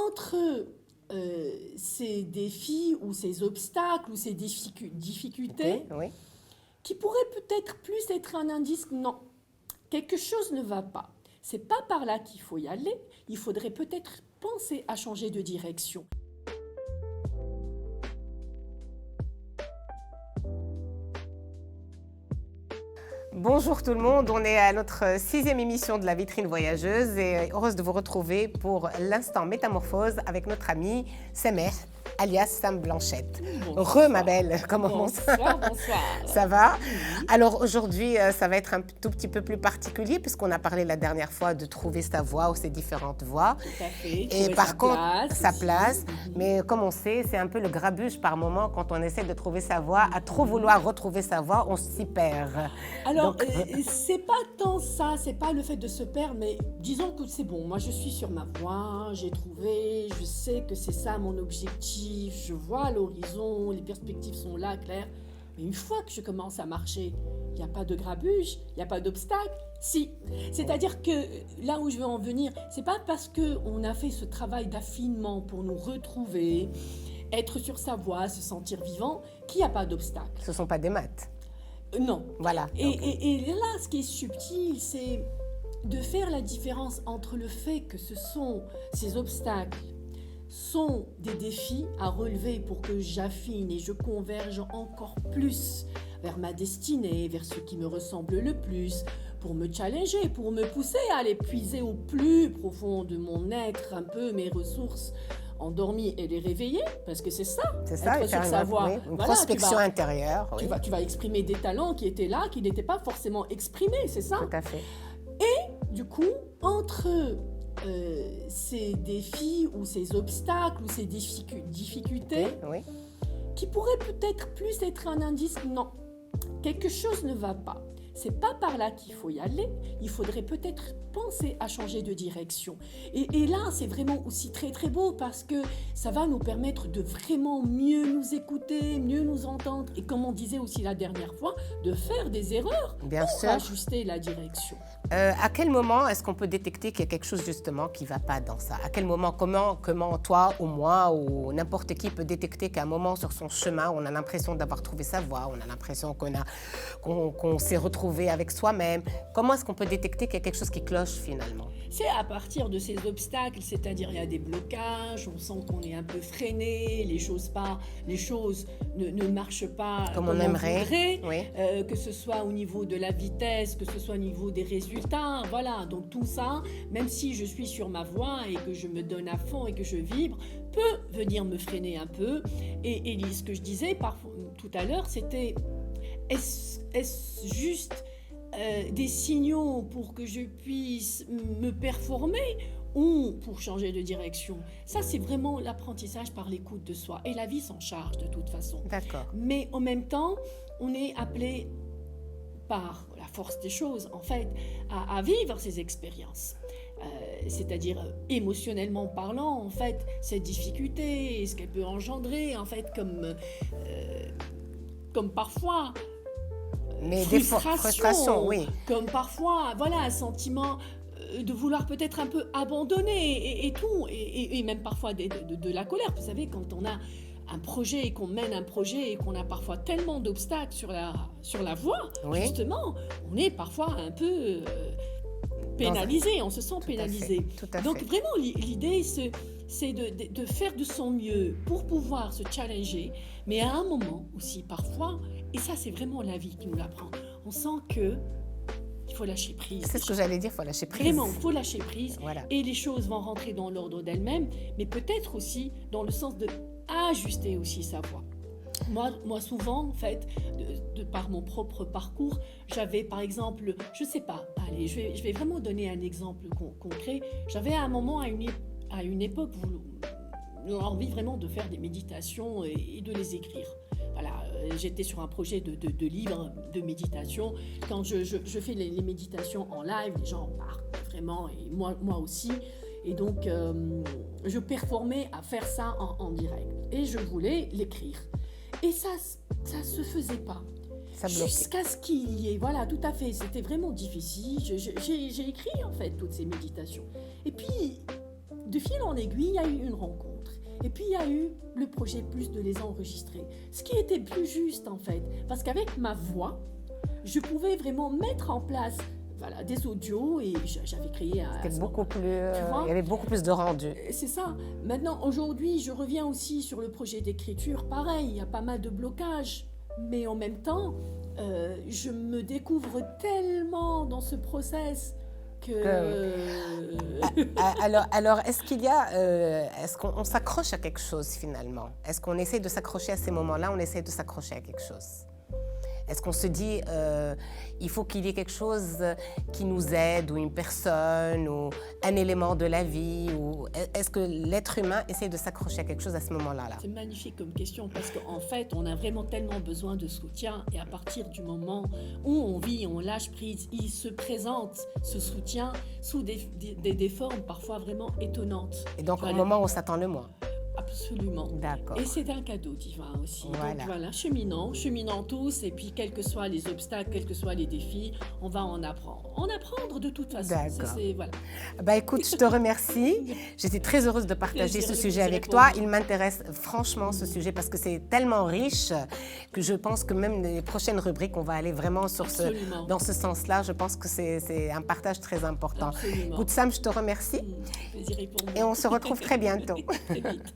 entre ces défis ou ces obstacles ou ces difficultés, Oui. qui pourraient peut-être plus être un indice, non, quelque chose ne va pas. C'est pas par là qu'il faut y aller, il faudrait peut-être penser à changer de direction. Bonjour tout le monde, on est à notre 6e émission de la vitrine voyageuse et heureuse de vous retrouver pour l'instant métamorphose avec notre amie Semeh, alias Sam Blanchette. Bonsoir. Ma belle, comment Bonsoir. Ça va? Oui. Alors aujourd'hui, ça va être un tout petit peu plus particulier puisqu'on a parlé la dernière fois de trouver sa voie ou ses différentes voies. Tout à fait. Et par contre, sa aussi. place. Mais comme on sait, c'est un peu le grabuge par moment quand on essaie de trouver sa voie. À trop vouloir retrouver sa voie, on s'y perd. Alors, c'est pas tant ça, c'est pas le fait de se perdre, mais disons que c'est bon. Moi, je suis sur ma voie, j'ai trouvé, je sais que c'est ça mon objectif, je vois l'horizon, les perspectives sont là, claires. Mais une fois que je commence à marcher, il n'y a pas de grabuge, il n'y a pas d'obstacle. Si, c'est-à-dire que là où je veux en venir, c'est pas parce qu'on a fait ce travail d'affinement pour nous retrouver, être sur sa voie, se sentir vivant, qu'il n'y a pas d'obstacle. Ce ne sont pas des maths. Non. Voilà. Et là, ce qui est subtil, c'est de faire la différence entre le fait que ces obstacles sont des défis à relever pour que j'affine et je converge encore plus vers ma destinée, vers ce qui me ressemble le plus, pour me challenger, pour me pousser à aller puiser au plus profond de mon être, un peu mes ressources endormies et les réveiller, parce que c'est ça, être sur sa voie. Une prospection intérieure. Oui. Tu vas exprimer des talents qui étaient là, qui n'étaient pas forcément exprimés, c'est ça? Tout à fait. Et du coup, entre ces défis ou ces obstacles ou ces difficultés, oui. qui pourraient peut-être plus être un indice, non, quelque chose ne va pas. C'est pas par là qu'il faut y aller, il faudrait peut-être penser à changer de direction. Et là, c'est vraiment aussi très très beau parce que ça va nous permettre de vraiment mieux nous écouter, mieux nous entendre et comme on disait aussi la dernière fois, de faire des erreurs pour ajuster la direction. À quel moment est-ce qu'on peut détecter qu'il y a quelque chose justement qui ne va pas dans ça? À quel moment, comment toi ou moi ou n'importe qui peut détecter qu'à un moment sur son chemin, on a l'impression d'avoir trouvé sa voie, on a l'impression qu'on s'est retrouvé avec soi-même? Comment est-ce qu'on peut détecter qu'il y a quelque chose qui cloche finalement? C'est à partir de ces obstacles, c'est-à-dire il y a des blocages, on sent qu'on est un peu freiné, les choses ne marchent pas comme on aimerait, voudrait, que ce soit au niveau de la vitesse, que ce soit au niveau des résultats, voilà. Donc tout ça, même si je suis sur ma voie et que je me donne à fond et que je vibre, peut venir me freiner un peu. Et ce que je disais tout à l'heure, c'était est-ce juste des signaux pour que je puisse me performer ou pour changer de direction? Ça, c'est vraiment l'apprentissage par l'écoute de soi. Et la vie s'en charge de toute façon. D'accord. Mais en même temps, on est appelé par la force des choses, en fait, à vivre ces expériences. C'est-à-dire émotionnellement parlant, en fait, cette difficulté, ce qu'elle peut engendrer, en fait, comme parfois... Mais frustration, oui. Comme parfois, voilà, un sentiment de vouloir peut-être un peu abandonner et tout, et même parfois de la colère. Vous savez, quand on a un projet et qu'on mène un projet et qu'on a parfois tellement d'obstacles sur la voie, justement, on est parfois un peu pénalisé, on se sent pénalisé. Donc vraiment, l'idée, c'est de faire de son mieux pour pouvoir se challenger, mais à un moment aussi, parfois, et ça, c'est vraiment la vie qui nous l'apprend, on sent qu'il faut lâcher prise. C'est ce que j'allais dire, il faut lâcher prise. Vraiment, il faut lâcher prise, et les choses vont rentrer dans l'ordre d'elles-mêmes, mais peut-être aussi dans le sens d'ajuster aussi sa voie. Moi, souvent, en fait, de par mon propre parcours, j'avais, par exemple, je sais pas, allez, je vais vraiment donner un exemple concret. J'avais à un moment, à une époque, envie vraiment de faire des méditations et de les écrire. Voilà, j'étais sur un projet de livre de méditation. Quand je fais les méditations en live, les gens en parlent vraiment, et moi aussi. Et donc, je performais à faire ça en direct. Et je voulais l'écrire. Et ça se faisait pas. Jusqu'à ce qu'il y ait, voilà, tout à fait, c'était vraiment difficile. J'ai écrit en fait toutes ces méditations. Et puis, de fil en aiguille, il y a eu une rencontre. Et puis, il y a eu le projet plus de les enregistrer. Ce qui était plus juste, en fait. Parce qu'avec ma voix, je pouvais vraiment mettre en place des audios et j'avais créé un... C'était beaucoup plus... il y avait beaucoup plus de rendu. C'est ça. Maintenant, aujourd'hui, je reviens aussi sur le projet d'écriture. Pareil, il y a pas mal de blocages. Mais en même temps, je me découvre tellement dans ce process que... Alors, est-ce qu'il y a... est-ce qu'on s'accroche à quelque chose, finalement? Est-ce qu'on essaie de s'accrocher à ces moments-là? On essaie de s'accrocher à quelque chose? Est-ce qu'on se dit, il faut qu'il y ait quelque chose qui nous aide, ou une personne, ou un élément de la vie, ou est-ce que l'être humain essaie de s'accrocher à quelque chose à ce moment-là? C'est magnifique comme question, parce qu'en fait, on a vraiment tellement besoin de soutien, et à partir du moment où on vit, on lâche prise, il se présente ce soutien sous des formes parfois vraiment étonnantes. Et donc, au moment où on s'attend le moins. Absolument. D'accord. Et c'est un cadeau divin aussi. Voilà. Donc voilà, cheminant tous, et puis quels que soient les obstacles, quels que soient les défis, on va en apprendre. En apprendre de toute façon. D'accord. Voilà. Écoute, je te remercie. J'étais très heureuse de partager ce sujet avec toi. Il m'intéresse franchement ce sujet parce que c'est tellement riche que je pense que même les prochaines rubriques, on va aller vraiment dans ce sens-là. Je pense que c'est un partage très important. Absolument. Écoute, Sam, je te remercie. Plaisir est pour moi. Et on se retrouve très bientôt. Très vite.